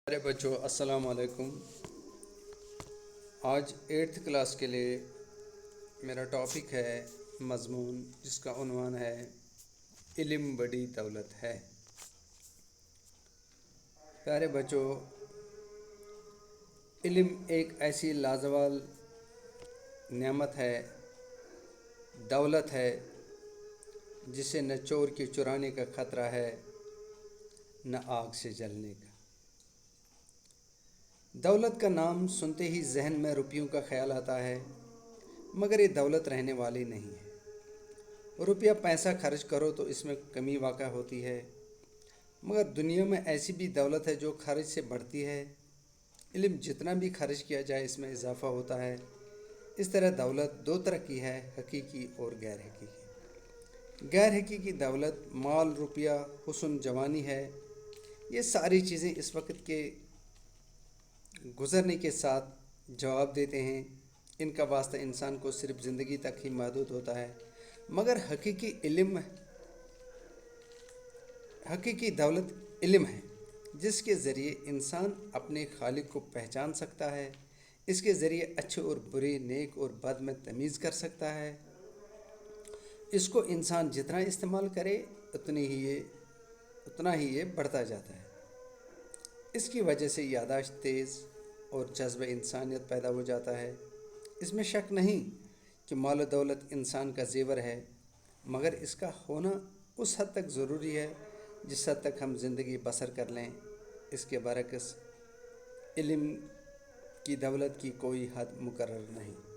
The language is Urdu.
ارے بچوں السلام علیکم۔ آج 8th کلاس کے لیے میرا ٹاپک ہے مضمون جس کا عنوان ہے علم بڑی دولت ہے۔ پیارے بچوں، علم ایک ایسی لازوال نعمت ہے، دولت ہے جسے نہ چور کے چرانے کا خطرہ ہے نہ آگ سے جلنے کا۔ دولت کا نام سنتے ہی ذہن میں روپیوں کا خیال آتا ہے، مگر یہ دولت رہنے والی نہیں ہے۔ روپیہ پیسہ خرچ کرو تو اس میں کمی واقع ہوتی ہے، مگر دنیا میں ایسی بھی دولت ہے جو خرچ سے بڑھتی ہے۔ علم جتنا بھی خرچ کیا جائے اس میں اضافہ ہوتا ہے۔ اس طرح دولت دو طرح کی ہے، حقیقی اور غیر حقیقی۔ غیر حقیقی دولت مال، روپیہ، حسن، جوانی ہے۔ یہ ساری چیزیں اس وقت کے گزرنے کے ساتھ جواب دیتے ہیں، ان کا واسطہ انسان کو صرف زندگی تک ہی محدود ہوتا ہے۔ مگر حقیقی دولت علم ہے، جس کے ذریعے انسان اپنے خالق کو پہچان سکتا ہے۔ اس کے ذریعے اچھے اور برے، نیک اور بد میں تمیز کر سکتا ہے۔ اس کو انسان جتنا استعمال کرے اتنا ہی یہ بڑھتا جاتا ہے۔ اس کی وجہ سے یادداشت تیز اور جذبہ انسانیت پیدا ہو جاتا ہے۔ اس میں شک نہیں کہ مال و دولت انسان کا زیور ہے، مگر اس کا ہونا اس حد تک ضروری ہے جس حد تک ہم زندگی بسر کر لیں۔ اس کے برعکس علم کی دولت کی کوئی حد مقرر نہیں۔